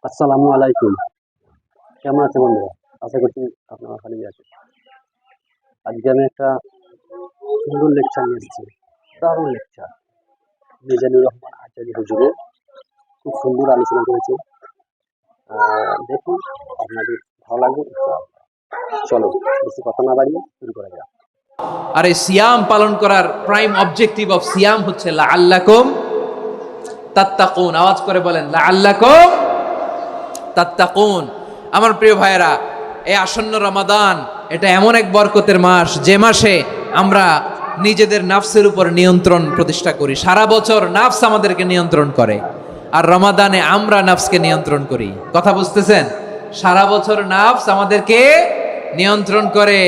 আসসালামু আলাইকুম। কেমন আছেন বন্ধুরা? আশা করছি আপনারা ভালোই আছেন। আজকে আমি একটা সুন্দর লেকচার নিয়ে এসেছি। দারুণ লেকচার। মিজানুর রহমান আচার্য হুজুরের খুব সুন্দর আলোচনা করেছে। দেখুন আপনাদের ভালো লাগবে ইনশাআল্লাহ। চলো বেশি কথা না বাড়িয়ে শুরু করা যাক। আর এই সিয়াম পালন করার প্রাইম অবজেক্টিভ অফ সিয়াম হচ্ছে লাআল্লাকুম তাত্তাকুন। আওয়াজ করে বলেন লাআল্লাকুম তাত্তাকুন। আমার প্রিয় ভাইয়েরা, এই আসন্ন রমাদান এটা এমন এক বরকতের মাস যে মাসে আমরা নিজেদের নাফসের উপর নিয়ন্ত্রণ প্রতিষ্ঠা করি। সারা বছর নাফস আমাদেরকে নিয়ন্ত্রণ করে, আর রমাদানে আমরা নাফসকে নিয়ন্ত্রণ করি। কথা বুঝতেছেন? সারা বছর নাফস আমাদেরকে নিয়ন্ত্রণ করে।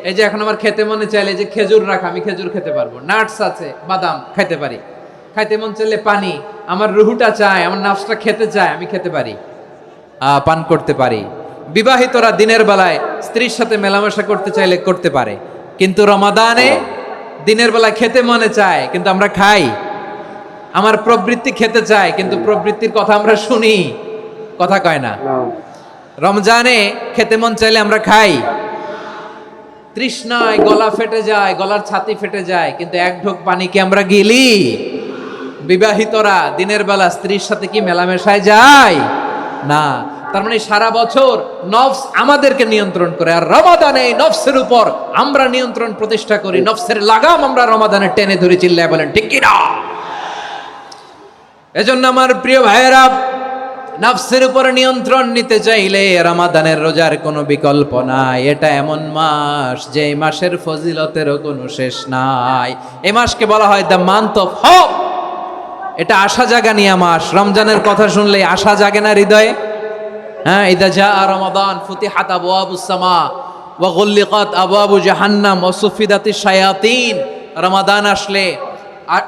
এই যে এখন আমার খেতে মনে চাইলে যে খেজুর রাখা, আমি খেজুর খেতে পারবো, নাটস আছে, বাদাম খাইতে পারি। খাইতে মন চাইলে পানি, আমার রুহুটা চায়, আমার নাফসটা খেতে চায়, আমি খেতে পারি, পান করতে পারি। বিবাহিতরা দিনের বেলায় স্ত্রীর সাথে মেলামেশা করতে চাইলে করতে পারে, কিন্তু রমাদানে দিনের বেলায় খেতে মনে চায় কিন্তু আমরা খাই। আমার প্রবৃত্তি খেতে চায় কিন্তু প্রবৃত্তির কথা আমরা শুনি, কথা কয় না। রমজানে খেতে মন চাইলে আমরা খাই, তৃষ্ণায় গলা ফেটে যায়, গলার ছাতি ফেটে যায়, কিন্তু এক ঢোক পানি কি আমরা গিলি? বিবাহিতরা দিনের বেলা স্ত্রীর সাথে কি মেলামেশায় যায় না। তার মানে সারা বছর নফস আমাদেরকে নিয়ন্ত্রণ করে, আর রমাদানে নফসের উপর আমরা নিয়ন্ত্রণ প্রতিষ্ঠা করি। নফসের লাগাম আমরা রমাদানে টেনে ধরে, চিল্লায় বলেন ঠিক কি না? এজন্য আমার প্রিয় ভাইয়েরা, নফসের উপর নিয়ন্ত্রণ নিতে চাইলে রমাদানের রোজার কোনো বিকল্প নাই। এটা এমন মাস যে মাসের ফজিলতেরও কোনো শেষ নাই। এই মাসকে বলা হয় দ্য মান্থ অফ হোপ। এটা আশা জাগানিয়া মাস। রমজানের কথা শুনলে আশা জাগে না হৃদয়ে? হ্যাঁ, ইদা জাআ রমাদান ফুতিহাত আবওয়াবুস সামা ওয়া গুল্লিকাত আবওয়াবু জাহান্নাম ওয়া সুফিদাতিশ শায়াতিন। রমাদান আসলে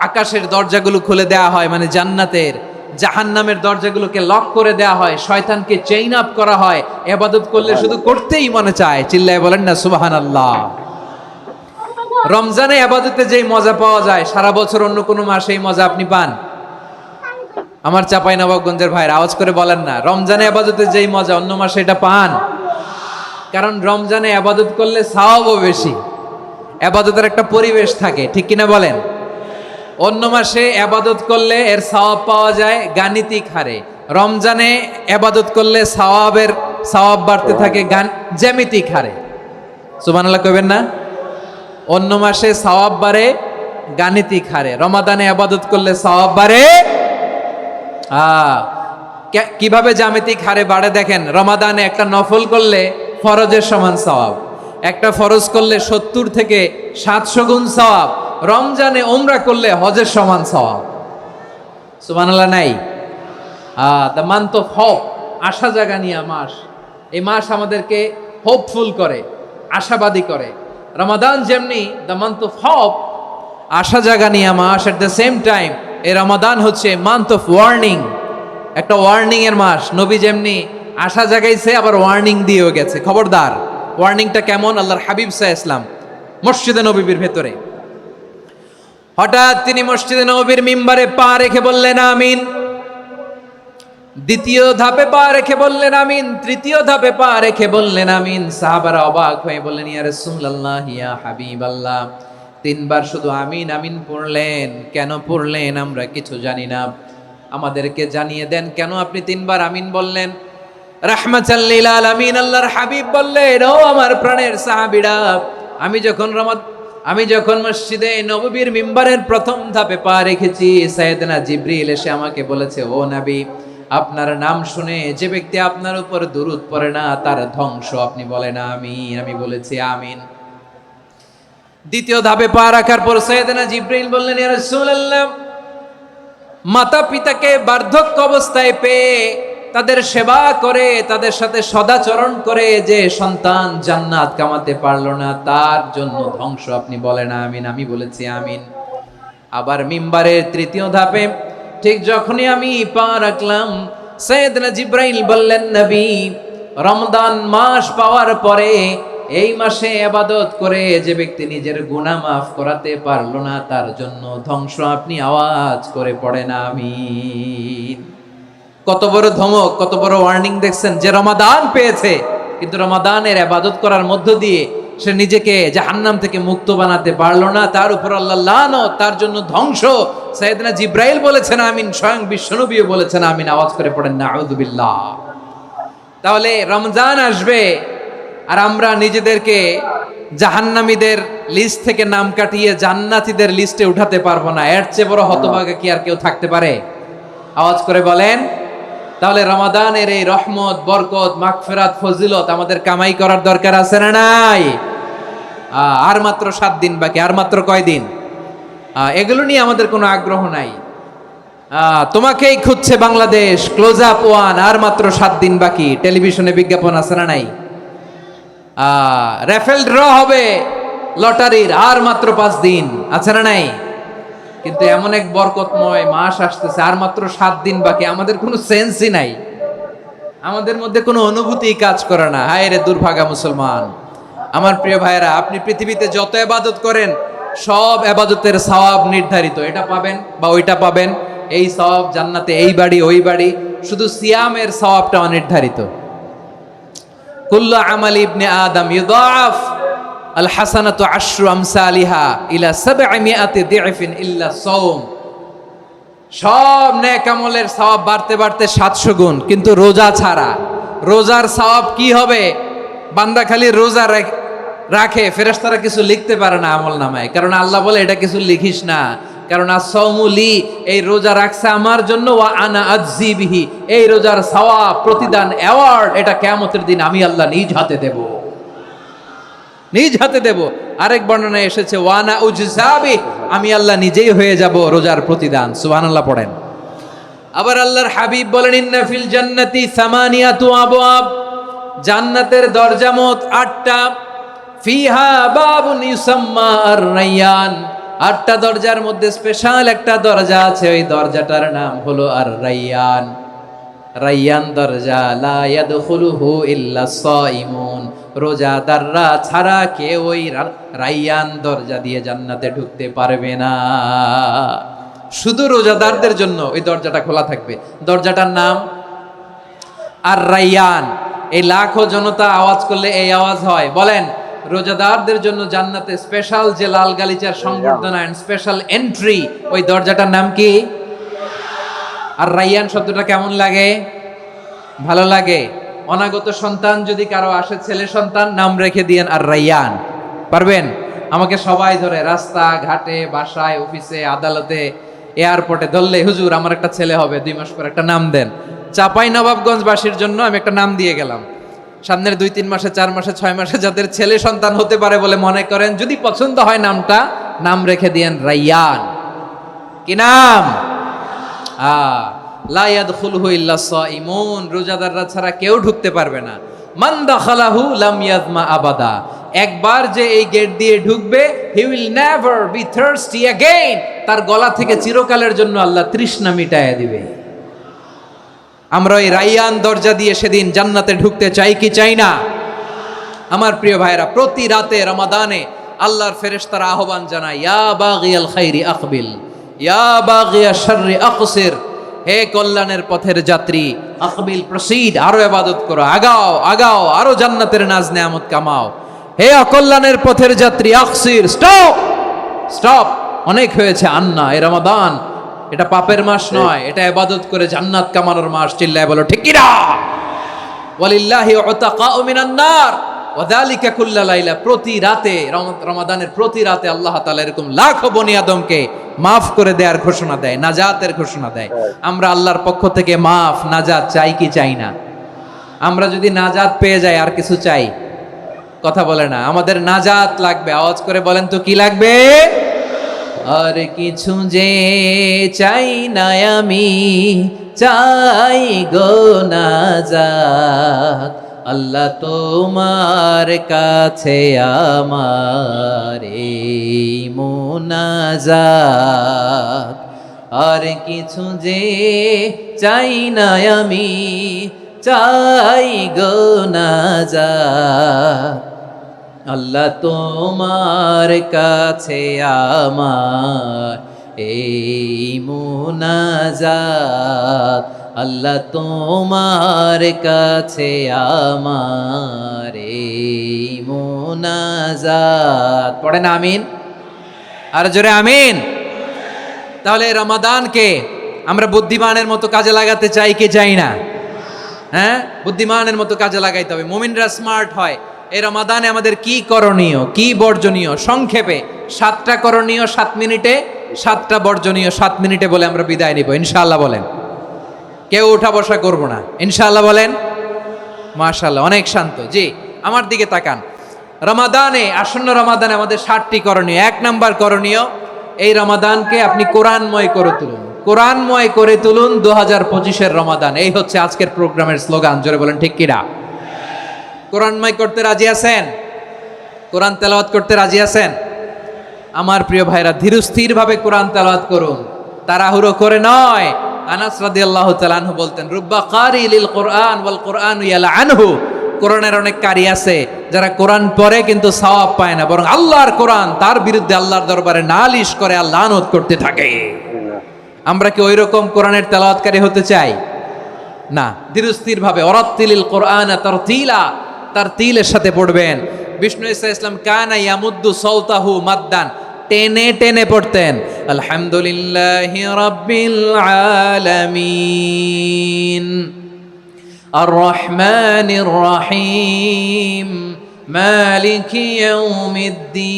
আকাশের দরজাগুলো খুলে দেয়া হয়, মানে জান্নাতের। জাহান্নামের দরজাগুলোকে লক করে দেয়া হয়, শয়তানকে চেইন আপ করা হয়। ইবাদত করলে শুধু করতেই মনে চায়, চিল্লায় বলেন না সুবহানাল্লাহ। রমজানে ইবাদতে যেই মজা পাওয়া যায়, সারা বছর অন্য কোনো মাসে এই মজা আপনি পান? আমার চাঁপাইনবাবগঞ্জের ভাইয়ের আওয়াজ করে বলেন না, রমজানে ইবাদতে যেই মজা অন্য মাসে এটা পান? কারণ রমজানে ইবাদত করলে সওয়াবও বেশি, ইবাদতের একটা পরিবেশ থাকে, ঠিক কিনা বলেন? অন্য মাসে ইবাদত করলে এর সওয়াব পাওয়া যায় গাণিতিক হারে, রমজানে ইবাদত করলে সওয়াব বাড়তে থাকে জ্যামিতিক হারে। সুবহানাল্লাহ কইবেন না? অন্য মাসে সওয়াব বাড়ে গাণিতিক হারে, রমাদানে ইবাদত করলে সওয়াব বাড়ে কিভাবে জ্যামিতিক হারে বাড়ে দেখেন। রমাদানে একটা নফল করলে ফরজের সমান সওয়াব, একটা ফরজ করলে 70 থেকে 700 গুণ সওয়াব। রমজানে ওমরা করলে হজের সমান সওয়াব। সুবহানাল্লাহ নাই? দ্য মান্থ অফ হোপ, আশা জাগানিয়া মাস। এই মাস আমাদেরকে হোপফুল করে, আশাবাদী করে। রমাদান যেমনি দ্য মান্থ অফ হোপ, আশা জাগানিয়া মাস, এট দ্য সেম টাইম এই রমাদান হচ্ছে মান্থ অফ ওয়ার্নিং, একটা ওয়ার্নিং এর মাস। নবী যেমনি আশা জাগাইছে, আবার ওয়ার্নিং দিয়েও গেছে, খবরদার। ওয়ার্নিংটা কেমন? আল্লাহর হাবিব সাল্লাল্লাহু আলাইহি ওয়াসাল্লাম মসজিদে নববীর ভেতরে, হঠাৎ তিনি মসজিদে নববীর মিম্বারে পা রেখে বললেন আমিন। দ্বিতীয় ধাপে পা রেখে বললেন আমিন, তৃতীয় ধাপে পা রেখে বললেন আমিন। সাহাবারা অবাক হয়ে বললেন ইয়া রাসূলুল্লাহ, ইয়া হাবিবাল্লাহ, 3 বার শুধু আমিন আমিন পড়লেন, কেন পড়লেন আমরা কিছু জানি না, আমাদেরকে জানিয়ে দেন কেন আপনি 3 বার আমিন বললেন। রাহমাতাল লিল আলামিন আল্লাহর হাবিব বললেন, ও আমার প্রাণের সাহাবীরা, আমি যখন মসজিদে নববীর মিম্বারের প্রথম ধাপে পা রেখেছি, সাইয়েদনা জিবরিল এসে আমাকে বলেছে, ও নবী, আপনার নাম শুনে যে ব্যক্তি আপনার উপর দুরূদ পড়ে না তার ধ্বংস। আপনি বলেন আমিন। আমি বলেছি আমিন। দ্বিতীয় ধাপে পা রাখার পর সাইয়েদনা জিবরিল বললেন, ইয়া রাসূলুল্লাহ, মাতা পিতাকে বার্ধক্য অবস্থায় পেয়ে তাদের সেবা করে, তাদের সাথে সদাচরণ করে যে সন্তান জান্নাত কামাতে পারলো না, তার জন্য ধ্বংস। আপনি বলেন আমিন। আমি বলেছি আমিন। আবার মিম্বারের তৃতীয় ধাপে ঠিক যখনই আমি পা রাখলাম, সাইয়েদনা জিবরাইল বললেন, নবী, রমজান মাস পাওয়ার পরে এই মাসে ইবাদত করে যে ব্যক্তি নিজের গুনাহ মাফ করাতে পারলো না, তার জন্য ধ্বংস। আপনি আওয়াজ করে পড়েন আমিন। কত বড় ধমক, কত বড় ওয়ার্নিং দেখছেন, যে রমাদান পেয়েছে কিন্তু রমাদানের ইবাদত করার মধ্য দিয়ে সে নিজেকে জাহান্নাম থেকে মুক্ত বানাতে পারলো না, তার উপর আল্লাহ লানত, তার জন্য ধ্বংস। সাইয়েদনা জিব্রাইল বলেছেন আমিন, স্বয়ং বিশ্বনবীও বলেছেন আমিন। আওয়াজ করে পড়েন নাউযু বিল্লাহ। তাহলে রমজান আসবে আর আমরা নিজেদেরকে জাহান্নামীদের লিস্ট থেকে নাম কাটিয়ে জান্নাতীদের লিস্টে উঠাতে পারবো না। এর চেয়ে বড় হতভাগা কি আর কেউ থাকতে পারে? আওয়াজ করে বলেন। তাহলে রমাদানের এই রহমত, বরকত, মাগফিরাত, ফজিলত আমাদের কামাই করার দরকার আছে না নাই? আর মাত্র 7 দিন বাকি। আর মাত্র কয় দিন? এগুলো নিয়ে আমাদের কোনো আগ্রহ নাই। তোমাকেই খুঁজছে বাংলাদেশ, ক্লোজ আপ ওয়ান, আর মাত্র 7 দিন বাকি। টেলিভিশনে বিজ্ঞাপন আছে না নাই? রেফেল ড্র হবে লটারির, আর মাত্র 5 দিন, আছে না নাই? কিন্তু এমন এক বরকতময় মাস আসতেছে, আর মাত্র 7 দিন বাকি। আমাদের কোনো সেন্সই নাই, আমাদের মধ্যে কোনো অনুভূতি কাজ করে না। হায় রে দুর্ভাগা মুসলমান। আমার প্রিয় ভাইরা, আপনি পৃথিবীতে যত ইবাদত করেন সব ইবাদতের সওয়াব নির্ধারিত। এটা পাবেন বা ওইটা পাবেন, এই সওয়াব জান্নাতে, এই বাড়ি ওই বাড়ি। শুধু সিয়ামের সওয়াবটা অনির্ধারিত। কুল্লু আমালি ইবনে আদম ইউদাফ আল হাসানাতু আশরু আমসালিহা ইলা 700 দি'ফিন ইল্লা সাওম। সব নেক আমলের সওয়াব বাড়তে বাড়তে 700 গুণ, কিন্তু রোজা ছাড়া। রোজার সওয়াব কি হবে? বান্দা খালি রোজা রাখে, ফেরেশতারা কিছু লিখতে পারে না আমল নামায়, কারণ আল্লাহ বলে এটা কিছু লিখিস না, কারণ as-সাওমু লি, এই রোজা রাখছে আমার জন্য, ওয়া আনা আজজি বিহি, এই রোজার সওয়াব, প্রতিদান, অ্যাওয়ার্ড এটা কিয়ামতের দিন আমি আল্লাহ নিজ হাতে দেব, নিজ হাতে দেব। আরেক বর্ণনায় এসেছে ওয়ানা উজজাবি, আমি আল্লাহ নিজেই হয়ে যাব রোজার প্রতিদান। সুবহানাল্লাহ পড়েন। আবার আল্লাহর হাবিব বলেন ইন্না ফিল জান্নাতি সামানিয়াতু আবওয়াব, জান্নাতের দরজা মোট 8টা। ফিহা বাবুন ইউসাম্মা আর-রায়্যান, 8টা দরজার মধ্যে স্পেশাল একটা দরজা আছে, ওই দরজাটার নাম হলো আর-রায়্যান। রায়্যান দরজা, লা ইয়াদখুলুহু ইল্লা সাইমুন, রোজাদাররা ছাড়া কেউ ওই রায়্যান দরজা দিয়ে জান্নাতে ঢুকতে পারবে না। শুধু রোজাদারদের জন্য ওই দরজাটা খোলা থাকবে। দরজাটার নাম আর-রায়্যান। এই লাখো জনতা আওয়াজ করলে এই আওয়াজ হয়, বলেন রোজাদারদের জন্য জান্নাতে স্পেশাল যে লাল গালিচার সংবর্ধনা এন্ড স্পেশাল এন্ট্রি, ওই দরজাটার নাম কি? আর রায়্যান শব্দটা কেমন লাগে? ভালো লাগে। অনাগত সন্তান যদি কারো আসে, ছেলে সন্তান, নাম রেখে দিয়েন আর রায়্যান। পারবেন? আমাকে সবাই ধরে রাস্তা ঘাটে, বাসায়, অফিসে, আদালতে, এয়ারপোর্টে ধরলে, হুজুর আমার একটা ছেলে হবে 2 মাস পর, একটা নাম দেন। চাপাই নবাবগঞ্জবাসীর জন্য আমি একটা নাম দিয়ে গেলাম। সামনের 2-3 মাসে, 4 মাসে, 6 মাসে যাদের ছেলে সন্তান হতে পারে বলে মনে করেন, যদি পছন্দ হয় নামটা, নাম রেখে দিয়েন রায়্যান। কি নাম? লা ইয়াদখুলুহু ইল্লা সাইমুন, রোজাদাররা ছাড়া কেউ ঢুকতে পারবে না। মান দাখালাহু লাম ইয়াজমা আবাদা, একবার যে এই গেট দিয়ে ঢুকবে, he will never be thirsty again, তার গলা থেকে চিরকালের জন্য আল্লাহ তৃষ্ণা মিটায়া দিবে। আমরা এই রায়্যান দরজা দিয়ে সেদিন জান্নাতে ঢুকতে চাই কি চাই না? আমার প্রিয় ভাইরা, প্রতি রাতে রমাদানে আল্লাহর ফেরেশতারা আহ্বান জানায়, ইয়া বাগিয়াল খাইরি আকবিল, ইয়া বাগিয়াশ শাররি আকসির, হে কল্যাণের পথের যাত্রী, আকবিল প্রসিড, আরো ইবাদত করো, আগাও আগাও, আরো জান্নাতের নাজ নেয়ামত কামাও। হে অকল্যাণের পথের যাত্রী, আকসির, স্টপ স্টপ, অনেক হয়েছে। আন্না, এ রমাদান এটা পাপের মাস নয়, এটা ইবাদত করে জান্নাত কামানোর মাস। চিল্লায় বলো ঠিক কি না? ওয়ালিল্লাহি উতাকাউ মিনান নার ওয়া যালিকা কুল্লা লাইলা, প্রতি রাতে, রমাদানের প্রতি রাতে আল্লাহ তাআলা এরকম লাখো বনি আদমকে মাফ করে দেওয়ার ঘোষণা দেয়, নাজাতের ঘোষণা দেয়। আমরা আল্লাহর পক্ষ থেকে মাফ, নাজাত চাই কি চাই না? আমরা যদি নাজাত পেয়ে যাই আর কিছু চাই? কথা বলে না। আমাদের নাজাত লাগবে। আওয়াজ করে বলেন তো কি লাগবে? আর কিছু যে চাই না আমি, চাই গো নাজাত, আল্লাহ তোমার কাছে আমার এই মুনাজাত। আর কিছু যে চাই না আমি, চাই গো নাজাত, আল্লাহ তোমার কাছে আমার এই মুনাজাত, আল্লাহ তোমার কাছে আমার এই মোনাজাত। পড়েন আমিন, আর জোরে আমিন। তাহলে এই রমাদানকে আমরা বুদ্ধিমানের মতো কাজে লাগাতে চাই কি চাই না? হ্যাঁ, বুদ্ধিমানের মতো কাজে লাগাইতে হবে। মুমিনরা স্মার্ট হয়। এই রমাদানে আমাদের কি করণীয়, কি বর্জনীয়, সংক্ষেপে 7টা করণীয় 7 মিনিটে, 7টা বর্জনীয় 7 মিনিটে বলে আমরা বিদায় নিব ইনশাআল্লাহ। বলেন, কেউ উঠা বসা করব না ইনশাআল্লাহ। বলেন মাশাআল্লাহ, অনেক শান্ত। জি, আমার দিকে তাকান। রমাদানে, আসন্ন রমাদানে আমাদের 7টি করণীয়। 1 নাম্বার করণীয়, এই রমাদানকে আপনি কোরআনময় করে তুলুন। কোরআনময় করে তুলুন 2025-এর রমাদান। এই হচ্ছে আজকের প্রোগ্রামের স্লোগান। জোরে বলেন ঠিক কিনা? কোরআনময় করতে রাজি আছেন? কোরআন তেলাওয়াত করতে রাজি আছেন? আমার প্রিয় ভাইরা, ধীরস্থির ভাবে কোরআন তেলাওয়াত করুন, তাড়াহুড়ো করে নয়। আনাস রাদিয়াল্লাহু তাআলা আনহু বলতেন, রুব্বা কারি লিল কোরআন ওয়াল কোরআন ইয়ালআনহু। কোরআনের অনেক কারি আছে যারা কোরআন পড়ে কিন্তু সওয়াব পায় না, বরং আল্লাহর কোরআন তার বিরুদ্ধে আল্লাহর দরবারে নালিশ করে আর লানত করতে থাকে। আমরা কি ওইরকম কোরআনের তেলাওয়াতকারী হতে চাই? না। ধীরস্থির ভাবে ওয়ারাত্তিলিল কোরআন তারতিলা, তারতিলের সাথে পড়বেন। বিষ্ণু ঈসা ইসলাম কানা ইয়ামুদ্দু সাওতাহু মাদ্দান, টেনে টেনে পড়তেন। আলহামদুলিল্লাহি রাব্বিল আলামিন আর রহমানির রহিম মালিকি ইয়াউমিদ্দিন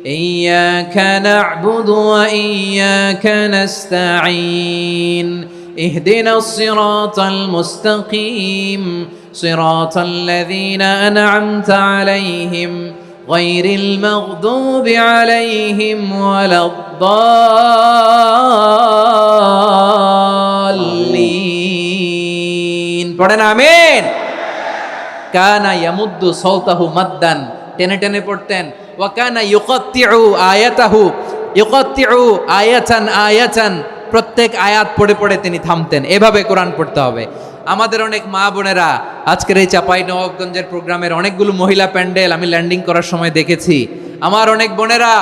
ইয়্যাকা না'বুদু ওয়া ইয়্যাকা নাস্তাঈন ইহদিনাস সিরাতাল মুস্তাকিম সিরাতাল লাযীনা আন'আমতা আলাইহিম গায়রিল মাগদুবি আলাইহিম ওয়ালাদ-দাল্লিন। পড়েন আমিন। কানা ইয়ামুদ্দু সাওতাহু মাদ্দান, টেনে টেনে পড়তেন। ওয়া কানা ইউকাত্তিউ আয়াতাহু, ইউকাত্তিউ আয়াতান আয়াতান, প্রত্যেক আয়াত পড়ে পড়ে তিনি থামতেন। এভাবে কোরআন পড়তে হবে। আমাদের অনেক মা বোনেরা, আজকের এই চাঁপাইনবাবগঞ্জের প্রোগ্রামের অনেকগুলো মহিলা প্যান্ডেল আমি ল্যান্ডিং করার সময় দেখেছি। আমার অনেক বোনেরা,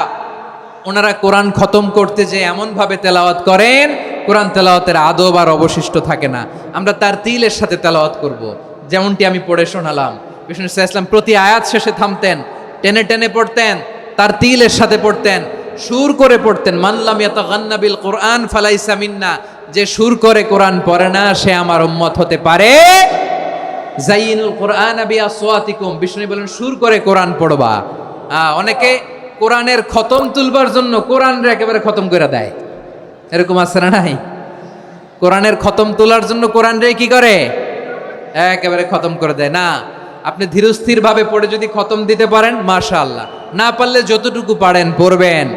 ওনারা কোরআন খতম করতে যে এমনভাবে তেলাওয়াত করেন, কোরআন তেলাওয়াতের আদব আর অবশিষ্ট থাকে না। আমরা তার তিলের সাথে তেলাওয়াত করব, যেমনটি আমি পড়ে শোনালাম। বিষ্ণু ইসলাম প্রতি আয়াত শেষে থামতেন, টেনে টেনে পড়তেন, তার তিলের সাথে পড়তেন, সুর করে পড়তেন। মানলাম ইয়াতাগান্না বিল কোরআন ফালাইসা মিন্না, যে সুর করে কোরআন পড়ে না সে আমার উম্মত হতে পারে। যাইনুল কোরআন বিআসওয়াতিকুম, বিষ্ণু বলেন সুর করে কোরআন পড়বা। অনেকে কোরআনের খতম তুলবার জন্য কোরআনরে একেবারে খতম করে দেয়, এরকম আছে না নাই? কোরআনের খতম তোলার জন্য কোরআনরে কি করে? একেবারে খতম করে দেয়। না, আপনি ধীরস্থির ভাবে পড়ে যদি খতম দিতে পারেন মাশাআল্লাহ, না পারলে যতটুকু পারেন পড়বেন।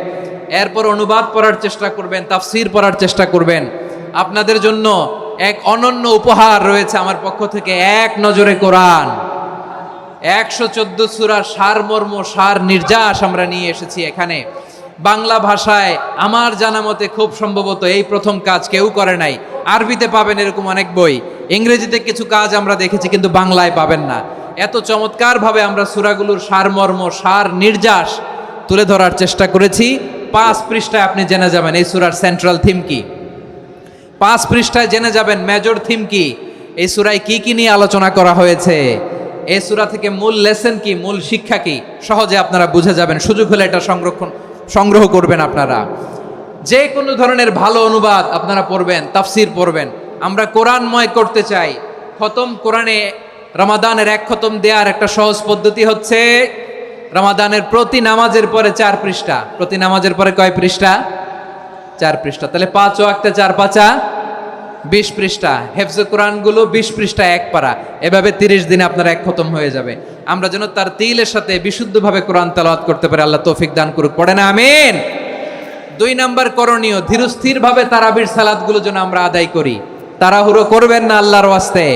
এরপর অনুবাদ পড়ার চেষ্টা করবেন, তাফসীর পড়ার চেষ্টা করবেন। আপনাদের জন্য এক অনন্য উপহার রয়েছে আমার পক্ষ থেকে, এক নজরে কোরআন। 114 সূরার সারমর্ম, সার নির্যাস আমরা নিয়ে এসেছি এখানে বাংলা ভাষায়। আমার জানা মতে খুব সম্ভবত এই প্রথম কাজ কেউ করে নাই। আরবিতে পাবেন এরকম অনেক বই, ইংরেজিতে কিছু কাজ আমরা দেখেছি, কিন্তু বাংলায় পাবেন না। এত চমৎকারভাবে আমরা সূরাগুলোর সারমর্ম, সার নির্যাস তুলে ধরার চেষ্টা করেছি। 5 পৃষ্ঠায় আপনি জেনে যাবেন এই সূরার সেন্ট্রাল থিম কি। 5 পৃষ্ঠায় জেনে যাবেন মেজর থিম কি, এই সূরায় কি কি নিয়ে আলোচনা করা হয়েছে, এই সূরা থেকে মূল লেসন কি, মূল শিক্ষা কি, সহজে আপনারা বুঝে যাবেন। সুযোগ হলে এটা সংগ্রহ করবেন। আপনারা যে কোনো ধরনের ভালো অনুবাদ আপনারা পড়বেন, তাফসীর পড়বেন। আমরা কোরআনময় করতে চাই। খতম কোরআনে রমাদানের 1 খতম দেওয়ার একটা সহজ পদ্ধতি হচ্ছে রমাদানের প্রতি নামাজের পরে 4 পৃষ্ঠা। প্রতি নামাজের পরে কয় পৃষ্ঠা? 4 পৃষ্ঠা। তাহলে 5 ওয়াক্তে 4 পাঁচা 20 পৃষ্ঠা। হেফজে কোরআনগুলো 20 পৃষ্ঠা 1 পারা। এভাবে 30 দিনে আপনার 1 খতম হয়ে যাবে। আমরা যেন তার তিলের সাথে বিশুদ্ধভাবে কোরআন তেলাওয়াত করতে পারি, আল্লাহ তৌফিক দান করুক। পড়েন আমিন। 2 নাম্বার করণীয়, ধীরস্থিরভাবে তারাবির সালাতগুলো যেন আমরা আদায় করি। তাড়াহুড়ো করবেন না আল্লাহর ওয়াস্তে,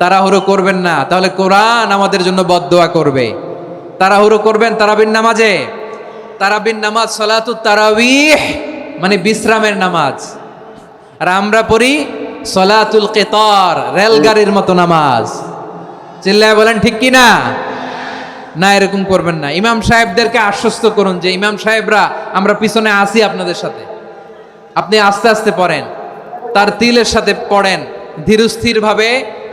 তাড়াহুড়ো করবেন না, তাহলে কোরআন আমাদের জন্য বদদোয়া করবে। তাড়াহুড়ো করবেন তারাবির নামাজে। তারাবির নামাজ সালাতুত তারাবিহ মানে বিশ্রামের নামাজ, আর আমরা পড়ি সলাতুল কিতার, রেলগাড়ির মতো নামাজ। চিল্লায় বলেন ঠিক কি না? না, এরকম করবেন না। ইমাম সাহেবদেরকে আশ্বস্ত করুন যে ইমাম সাহেবরা আমরা পিছনে আসি আপনাদের সাথে, আপনি আস্তে আস্তে পড়েন। তার তিলের সাথে পড়েন, ধীরস্থিরভাবে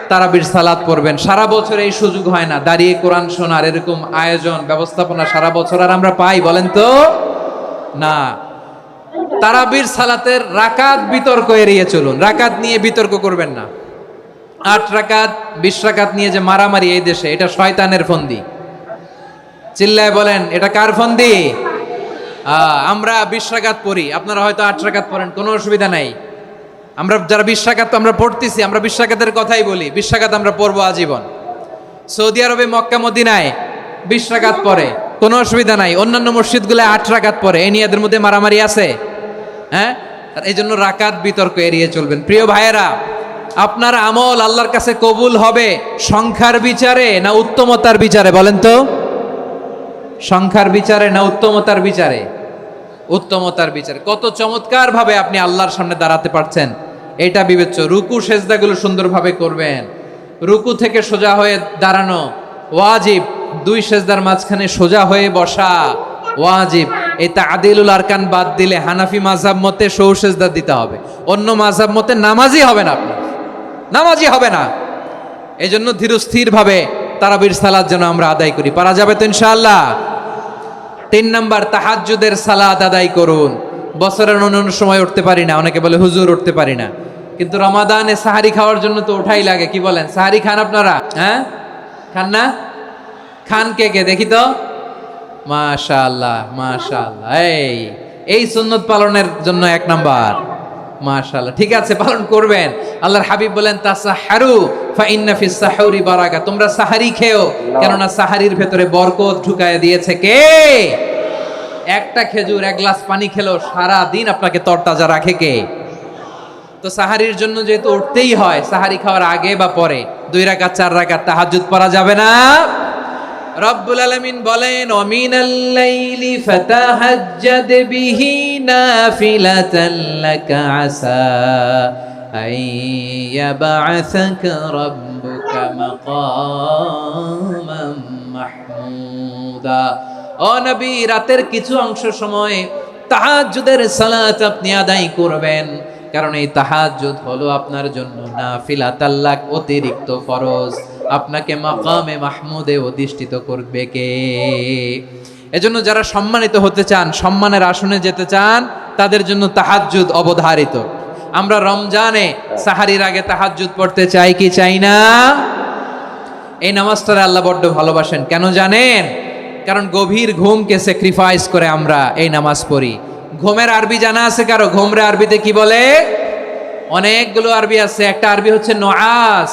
তারাবির সালাত পড়বেন। সারা বছর এই সুযোগ হয় না, দাঁড়িয়ে কোরআন শোনার এরকম আয়োজন ব্যবস্থাপনা সারা বছর আর আমরা পাই বলেন তো না। তারাবির সালাতের রাকাত বিতর্ক এড়িয়ে চলুন, রাকাত নিয়ে বিতর্ক করবেন না। 8 রাকাত 20 রাকাত নিয়ে যে মারামারি এই দেশে, এটা শয়তানের ফন্দি। চিল্লায় বলেন এটা কার ফন্দি? আমরা 20 রাকাত পড়ি, আপনারা হয়তো 8 রাকাত পড়েন, কোনো অসুবিধা নাই। আমরা যারা 20 রাকাত আমরা পড়তেছি, আমরা 20 রাকাতের কথাই বলি, 20 রাকাত আমরা পড়বো আজীবন। সৌদি আরবে মক্কা মদিনায় 20 রাকাত পড়ে, কোনো অসুবিধা নাই। অন্যান্য মসজিদগুলো 8 রাকাত পড়ে, এই নিয়ে এদের মধ্যে মারামারি আছে? হ্যাঁ, এই জন্য রাকাত বিতর্ক এড়িয়ে চলবেন। প্রিয় ভাইয়েরা, আপনার আমল আল্লাহর কাছে কবুল হবে সংখ্যার বিচারে না উত্তমতার বিচারে বলেন তো? সংখ্যার বিচারে না উত্তমতার বিচারে? উত্তমতার বিচারে। কত চমৎকার ভাবে আপনি আল্লাহর সামনে দাঁড়াতে পারছেন এটা বিবেচ্য। রুকু সেজদাগুলো সুন্দরভাবে করবেন, রুকু থেকে সোজা হয়ে দাঁড়ানো ওয়াজিব, 2 সেজদার মাঝখানে সোজা হয়ে বসা ওয়াজিব। এই তাদিলুল আরকান বাদ দিলে হানাফি মাযহাব মতে সৌ সেজদা দিতে হবে, অন্য মাযহাব মতে নামাজই হবে না, আপনার নামাজই হবে না। এই জন্য ধীরস্থির ভাবে তারাবির সালাত যেন আমরা আদায় করি। পারা যাবে তো ইনশাআল্লাহ? 3 নাম্বার, তাহাজ্জুদের সালাত আদায় করুন। বছরের অন্যান্য সময় উঠতে পারি না, অনেকে বলে হুজুর উঠতে পারি না, কিন্তু রমাদানে সাহারি খাওয়ার জন্য তো ওঠাই লাগে। কি বলেন, সাহারি খান আপনারা? হ্যাঁ, খান না? খান কে কে দেখি তো? মাশাআল্লাহ মাশাআল্লাহ, এই সুন্নত পালনের জন্য 1 নাম্বার। মাশাআল্লাহ, ঠিক আছে, পালন করবেন। আল্লাহর হাবিব বলেন তাসাহারু ফা ইন্না ফিস সাহুরি বারাকা, তোমরা সাহারি খেও, কেননা সাহারির ভেতরে বরকত ঢুকায় দিয়েছে কে? একটা খেজুর 1 গ্লাস পানি খেলেও সারা দিন আপনাকে তরতাজা রাখে কে? তো সাহারির জন্য যেহেতু উঠতেই হয়, সাহারি খাওয়ার আগে বা পরে 2 রাকাত 4 রাকাত তাহাজ্জুদ পড়া যাবে না? রব্বুল আলামিন বলেন ওয়ামিনাল লাইলি ফাতাহাজ্জাদ বিহি নাফিলাতান লাকা আসা আইয়াবআসাকা রাব্বুকা মাকামান মাহমুদা। ও নবী, রাতের কিছু অংশ সময় তাহাজ্জুদের সালাত আপনি আদায় করবেন, কারণ এই তাহাজ্জুদ হলো আপনার জন্য নাফিলাতাল লাক, অতিরিক্ত ফরজ। আপনাকে মাকামে মাহমুদে অধিষ্ঠিত করবে কে? এজন্য যারা সম্মানিত হতে চান, সম্মানের আসনে যেতে চান, তাদের জন্য তাহাজ্জুদ অবধারিত। আমরা রমজানে সাহারির আগে তাহাজ্জুদ পড়তে চাই কি চাই না? এই নামাজটা আল্লাহ বড্ড ভালোবাসেন, কেন জানেন? কারণ গভীর ঘুমকে স্যাক্রিফাইস করে আমরা এই নামাজ পড়ি। ঘুমের আরবি জানা আছে কারো? ঘুমরে আরবিতে কি বলে? অনেকগুলো আরবি আছে। একটা আরবি হচ্ছে নুআস,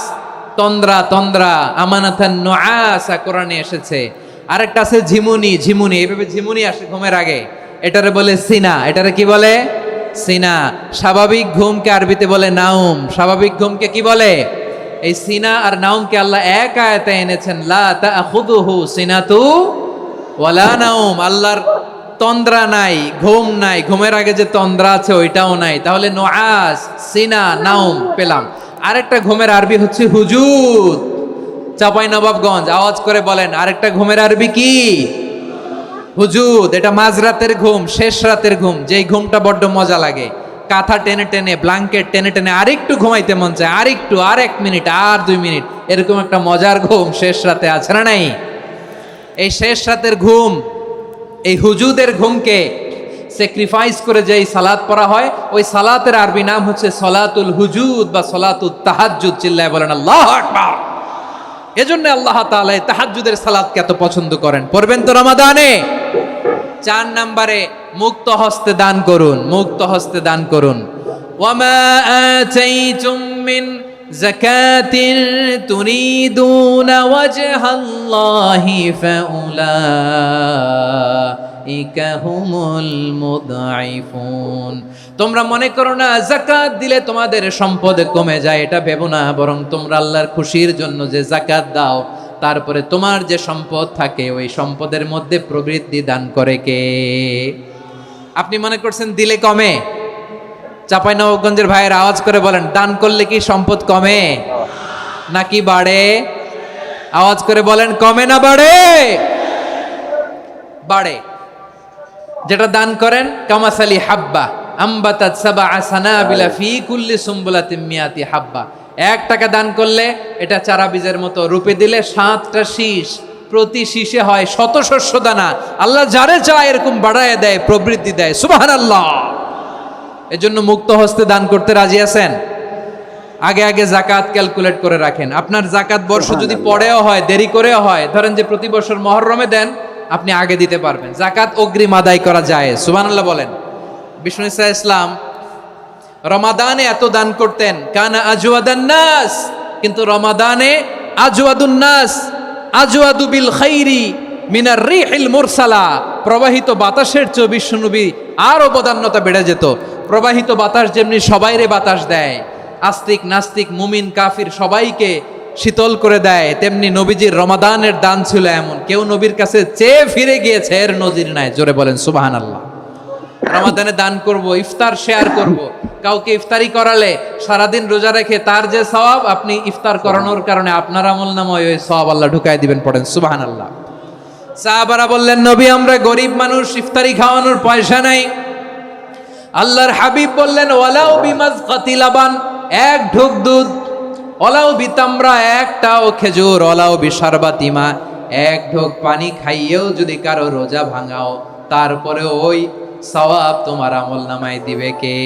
তন্দ্রা, তন্দ্রা, আমানাতান নুআসা কোরআনে এসেছে। আরেকটা আছে ঝিমুনি, ঝিমুনি, এইভাবে ঝিমুনি আসে ঘুমের আগে, এটারে বলে সিনা। এটারে কি বলে? সিনা। স্বাভাবিক ঘুমকে আরবিতে বলে নাউম। স্বাভাবিক ঘুমকে কি বলে? এই সিনা আর নাউমকে আল্লাহ এক আয়াতে এনেছেন, লা তাখুযুহু সিনাতু ওয়ালা নাউম। আল্লাহর তন্দ্রা নাই, ঘুম নাই, ঘুমের আগে যে তন্দ্রা আছে ওইটাও নাই। তাহলে নুআস, সিনা, নাউম পেলাম। আরেকটা ঘুমের আরবি হচ্ছে হুজুদ। চাঁপাইনবাবগঞ্জ আওয়াজ করে বলেন, আরেকটা ঘুমের আরবি কি? হুজুদ। এটা মাঝরাতের ঘুম, শেষ রাতের ঘুম, যেই ঘুমটা বড্ড মজা লাগে। কাঁথা টেনে টেনে, ব্ল্যাঙ্কেট টেনে টেনে আরেকটু ঘুমাইতে মন চায়, আরেকটু, আর 1 মিনিট, আর 2 মিনিট, এরকম একটা মজার ঘুম শেষ রাতে আছে না নাই? এই শেষ রাতের ঘুম, এই হুজুদের ঘুমকে স্যাক্রিফাইস করে যেই সালাত পড়া হয়, ওই সালাতের আরবি নাম হচ্ছে সলাতুল হুজুদ বা সলাতুত তাহাজ্জুদ। চিল্লায় বলেন আল্লাহু আকবার। এজন্য আল্লাহ তাআলা তাহাজ্জুদের সালাতকে এত পছন্দ করেন। পড়বেন তো রমাদানে? 4 নম্বরে মুক্ত হস্তে দান করুন, মুক্ত হস্তে দান করুন। ওয়ামা আতাইতুম মিন যাকাতিন তুরিদুনা ওয়াজহাল্লাহি ফাউলাইকা হুমুল মুদঈফুন। তোমরা মনে করো না যাকাত দিলে তোমাদের সম্পদ কমে যায়, এটা ভেবো না, বরং তোমরা আল্লাহর খুশির জন্য যে যাকাত দাও, তারপরে তোমার যে সম্পদ থাকে ওই সম্পদের মধ্যে প্রবৃদ্ধি দান করে কে? আপনি মনে করছেন দিলে কমে? চাঁপাইনবাবগঞ্জের ভাইয়ের আওয়াজ করে বলেন, দান করলে কি সম্পদ কমে নাকি বাড়ে? আওয়াজ করে বলেন, কমে না বাড়ে? বাড়ে। যেটা দান করেন কামাসালি হাব্বা, আম্বাতাত সাবআ সানাবিলা ফি কুল্লি সুম্বুলাতিন মিয়াতি হাব্বা। 1 টাকা দান করলে এটা চারা বীজের মতো, রূপে দিলে 7টা শীষ, প্রতি শীষে হয় শত শস্য দানা। আল্লাহ যারে চায় এরকম বাড়ায় দেয়, প্রবৃদ্ধি দেয়। সুবহানাল্লাহ। এজন্য মুক্ত হস্তে দান করতে রাজি আছেন? আগে আগে জাকাত ক্যালকুলেট করে রাখেন। আপনার জাকাত বর্ষ যদি পরেও হয়, দেরি করেও হয়, ধরেন যে প্রতি বছর মুহররমে দেন, আপনি আগে দিতে পারবেন। জাকাত অগ্রিম আদায় করা যায়। সুবহানাল্লাহ বলেন। বিষ্ণু ঈসা ইসলাম রমাদানে এত দান করতেন, কানা আজওয়াদান নাস, কিন্তু রমাদানে আজওয়াদুন নাস আজওয়াদু বিল খাইরি মিনার রিহিল মুরসালা। প্রবাহিত বাতাসের চেয়ে বিশ্বনবী আরো বদান্যতা বেড়ে যেত। প্রবাহিত বাতাস যেমনি সবাইরে বাতাস দেয়, আস্তিক নাস্তিক মুমিন কাফির সবাইকে শীতল করে দেয়, তেমনি নবীজির রমাদানের দান ছিল এমন, কেউ নবীর কাছে চেয়ে ফিরে গিয়েছে এর নজির নাই। জোরে বলেন সুবহানাল্লাহ। রমাদানে দান করব, ইফতার শেয়ার করব। কাউকে ইফতারি করালে সারাদিন রোজা রেখে তার যে সওয়াব, আপনি ইফতার করানোর কারণে আপনার আমলনামায় ওই সওয়াব আল্লাহ ঢুকায় দিবেন। পড়েন সুবহানাল্লাহ। সাহাবারা বললেন, নবী আমরা গরিব মানুষ, ইফতারি খাওয়ানোর পয়সা নাই। আল্লাহর হাবিব বললেন, ওয়ালাউ বিমাজকাতি লাবান, 1 ঢোক দুধ, ওয়ালাউ বিতামরা, 1টাও খেজুর, ওয়ালাউ বিশারবাতিমা, 1 ঢোক পানি খাইয়েও যদি কারো রোজা ভাঙাও, তারপরে ওই সওয়াব তোমার আমলনামায় দিবে কে?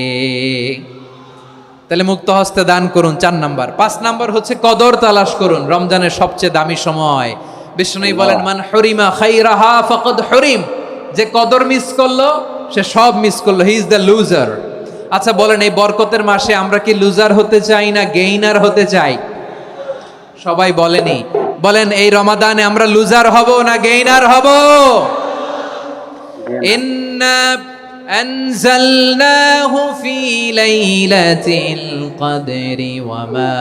তাহলে মুক্ত হস্তে দান করুন, 4 নাম্বার। 5 নাম্বার হচ্ছে কদর তালাশ করুন। রমজানের সবচেয়ে দামি সময়। বিষ্ণু বলেন, মান হুরিমা খাইরাহা ফাকাদ হুরিম, যে কদর মিস করলো সে সব মিস করলো, হি ইজ দ্য লুজার। আচ্ছা বলেন, এই বরকতের মাসে আমরা কি লুজার হতে চাই না গেইনার হতে চাই? সবাই বলেনি। বলেন, এই রমাদানে আমরা লুজার হব না গেইনার হব? ইন্না আনজালনাহু ফি লাইলাতিল কদরি ওয়া মা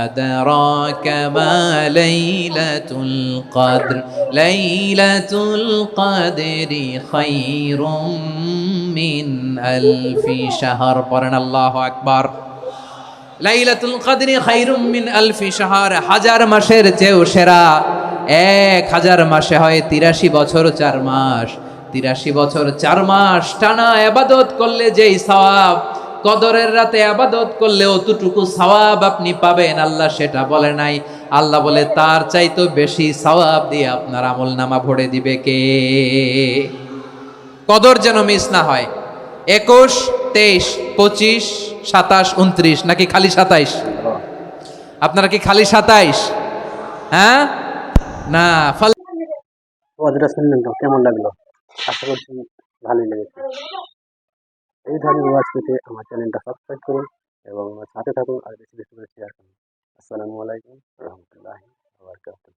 আদরাকা মা লাইলাতুল কদর লাইলাতুল কদরি খায়রুম মিন আলফি শাহর। পড়েন আল্লাহু আকবার। লাইলাতুল কদরি খায়রুম মিন আলফি শাহর, 1000 মাসের চেয়েও সেরা। 1000 মাসে হয় 83 বছর 4 মাস। 83 বছর 4 মাস টানা ইবাদত করলে যেই সওয়াব, কদরের রাতে ইবাদত করলে অতটুকু সওয়াব আপনি পাবেন, আল্লাহ সেটা বলে নাই। আল্লাহ বলে তার চাইতে বেশি সওয়াব দিয়ে আপনার আমলনামা ভরে দিবে কে? কদর যেন মিস না হয়। 21, 23, 25, 27, 29 নাকি খালি 27? আপনারা কি খালি 27? হ্যাঁ না ফাল। ওয়াজটা শুনলেন তো, কেমন লাগলো? আশা করছি ভালোই লেগেছে। এই ধরনের ওয়াজ পেতে আমার চ্যানেলটা সাবস্ক্রাইব করুন এবং আমার সাথে থাকুন, আর বেশি বেশি করে শেয়ার করুন। আসসালামু আলাইকুম ওয়া রাহমাতুল্লাহি ওয়া বারাকাতুহু।